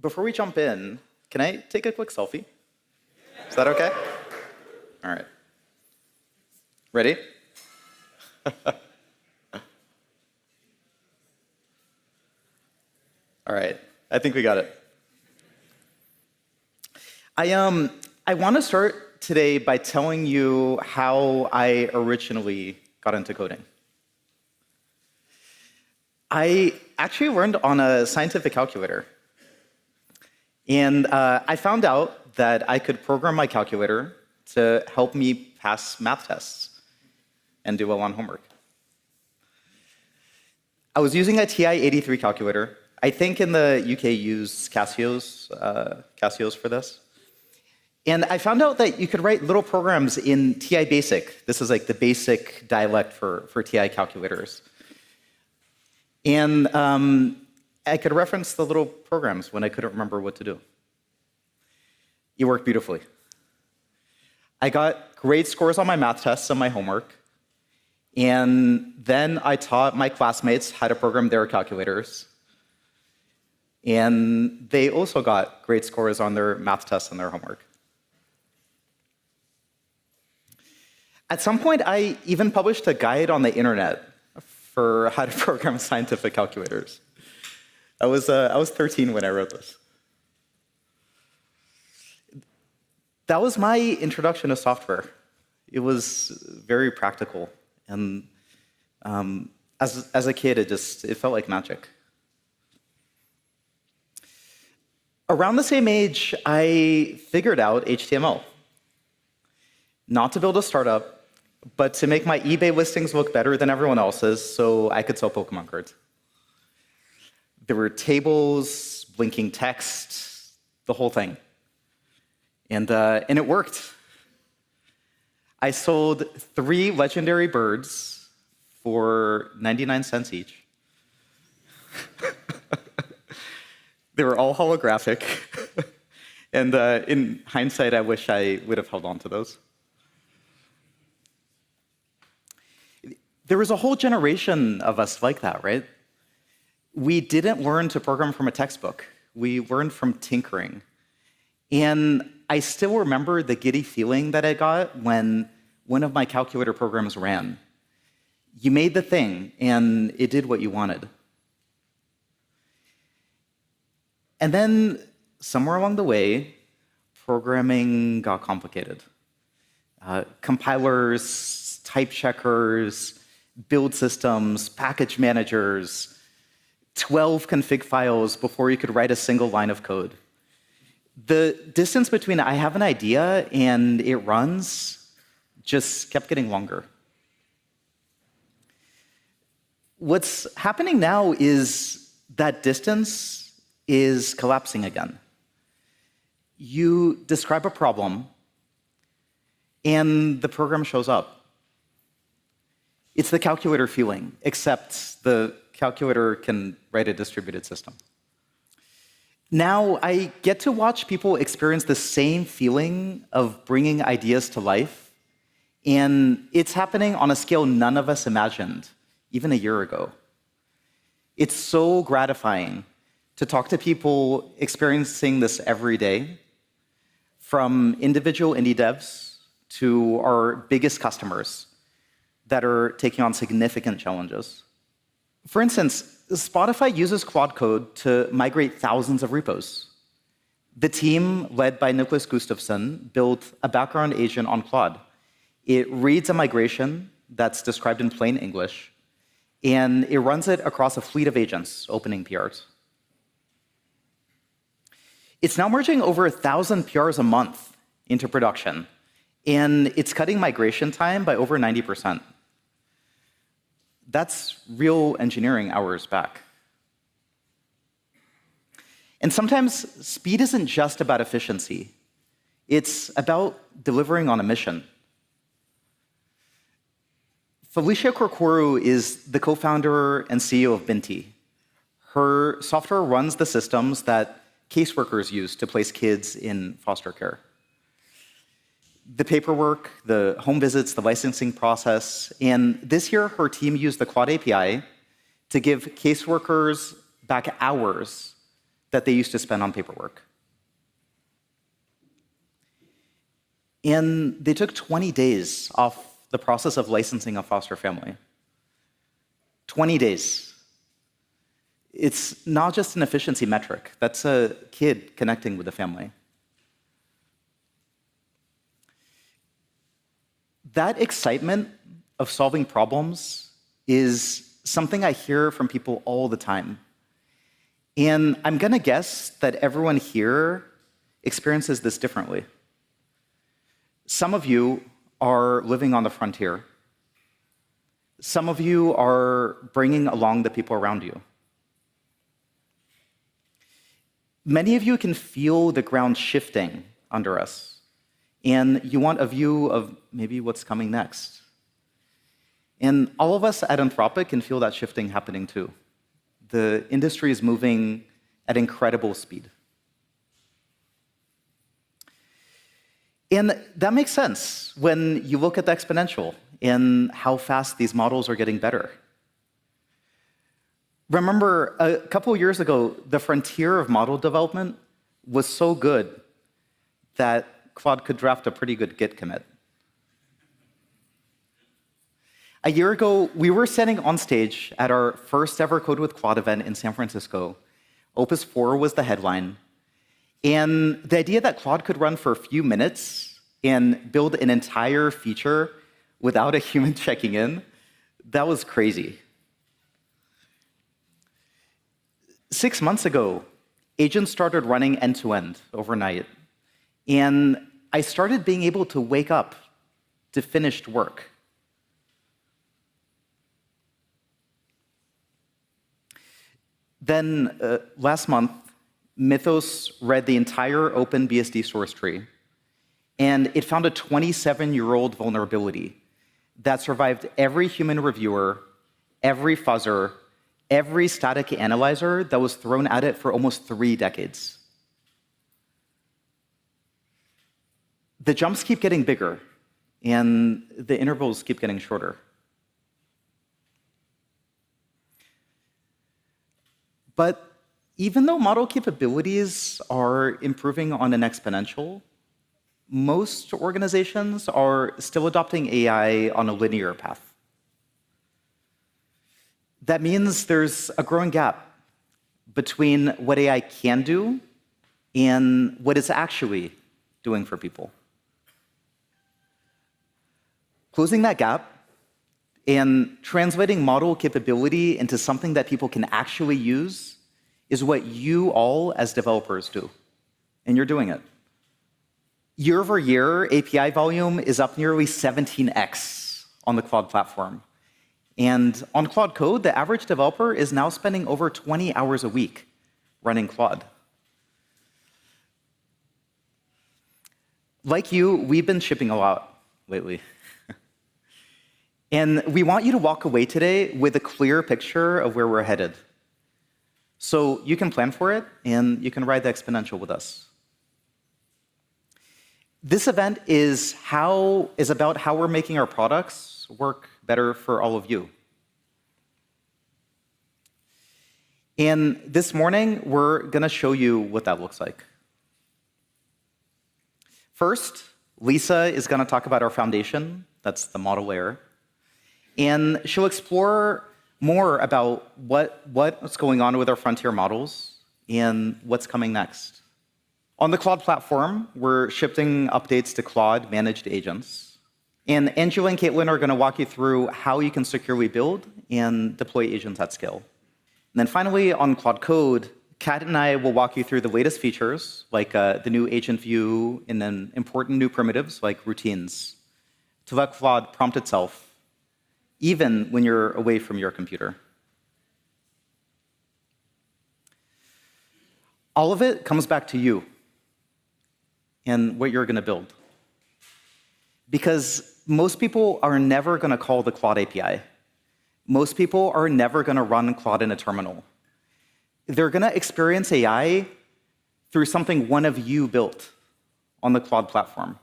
Before we jump in, can I take a quick selfie? Is that okay? All right. Ready? All right. I think we got it. I want to start today by telling you how I originally got into coding. I actually learned on a scientific calculator. And I found out that I could program my calculator to help me pass math tests and do well on homework. I was using a TI-83 calculator. I think in the UK use Casios for this. And I found out that you could write little programs in TI Basic. This is like the basic dialect for TI calculators. And I could reference the little programs when I couldn't remember what to do. It worked beautifully. I got great scores on my math tests and my homework. And then I taught my classmates how to program their calculators. And they also got great scores on their math tests and their homework. At some point, I even published a guide on the internet for how to program scientific calculators. I was 13 when I wrote this. That was my introduction to software. It was very practical, and as a kid, it felt like magic. Around the same age, I figured out HTML. Not to build a startup, but to make my eBay listings look better than everyone else's so I could sell Pokemon cards. There were tables, blinking text, the whole thing. And it worked. I sold 3 legendary birds for 99 cents each. They were all holographic. And in hindsight, I wish I would have held on to those. There was a whole generation of us like that, right? We didn't learn to program from a textbook. We learned from tinkering. And I still remember the giddy feeling that I got when one of my calculator programs ran. You made the thing, and it did what you wanted. And then, somewhere along the way, programming got complicated. Compilers, type checkers, build systems, package managers, 12 config files before you could write a single line of code. The distance between I have an idea and it runs just kept getting longer. What's happening now is that distance is collapsing again. You describe a problem, and the program shows up. It's the calculator feeling, except the calculator can write a distributed system. Now, I get to watch people experience the same feeling of bringing ideas to life, and it's happening on a scale none of us imagined, even a year ago. It's so gratifying to talk to people experiencing this every day, from individual indie devs to our biggest customers that are taking on significant challenges. For instance, Spotify uses Claude code to migrate thousands of repos. The team, led by Nicholas Gustafsson, built a background agent on Claude. It reads a migration that's described in plain English, and it runs it across a fleet of agents opening PRs. It's now merging over 1,000 PRs a month into production, and it's cutting migration time by over 90%. That's real engineering hours back. And sometimes speed isn't just about efficiency. It's about delivering on a mission. Felicia Korkoru is the co-founder and CEO of Binti. Her software runs the systems that caseworkers use to place kids in foster care. The paperwork, the home visits, the licensing process, and this year her team used the Claude API to give caseworkers back hours that they used to spend on paperwork. And they took 20 days off the process of licensing a foster family. 20 days. It's not just an efficiency metric. That's a kid connecting with the family. That excitement of solving problems is something I hear from people all the time. And I'm going to guess that everyone here experiences this differently. Some of you are living on the frontier. Some of you are bringing along the people around you. Many of you can feel the ground shifting under us, and you want a view of maybe what's coming next. And all of us at Anthropic can feel that shifting happening too. The industry is moving at incredible speed. And that makes sense when you look at the exponential and how fast these models are getting better. Remember, a couple of years ago, the frontier of model development was so good that Claude could draft a pretty good Git commit. A year ago, we were sitting on stage at our first ever Code with Claude event in San Francisco. Opus 4 was the headline. And the idea that Claude could run for a few minutes and build an entire feature without a human checking in, that was crazy. 6 months ago, agents started running end-to-end overnight. And I started being able to wake up to finished work. Then, last month, Mythos read the entire OpenBSD source tree, and it found a 27-year-old vulnerability that survived every human reviewer, every fuzzer, every static analyzer that was thrown at it for almost 3 decades. The jumps keep getting bigger, and the intervals keep getting shorter. But even though model capabilities are improving on an exponential, most organizations are still adopting AI on a linear path. That means there's a growing gap between what AI can do and what it's actually doing for people. Closing that gap and translating model capability into something that people can actually use is what you all as developers do, and you're doing it. Year over year, API volume is up nearly 17x on the Claude platform. And on Claude Code, the average developer is now spending over 20 hours a week running Claude. Like you, we've been shipping a lot lately. And we want you to walk away today with a clear picture of where we're headed. So you can plan for it, and you can ride the exponential with us. This event is about how we're making our products work better for all of you. And this morning, we're going to show you what that looks like. First, Lisa is going to talk about our foundation. That's the model layer. And she'll explore more about what's going on with our frontier models and what's coming next. On the Claude platform, we're shipping updates to Claude managed agents. And Angela and Caitlin are going to walk you through how you can securely build and deploy agents at scale. And then finally, on Claude Code, Kat and I will walk you through the latest features, like the new agent view and then important new primitives like routines, to let Claude prompt itself even when you're away from your computer. All of it comes back to you and what you're going to build. Because most people are never going to call the Claude API. Most people are never going to run Claude in a terminal. They're going to experience AI through something one of you built on the Claude platform.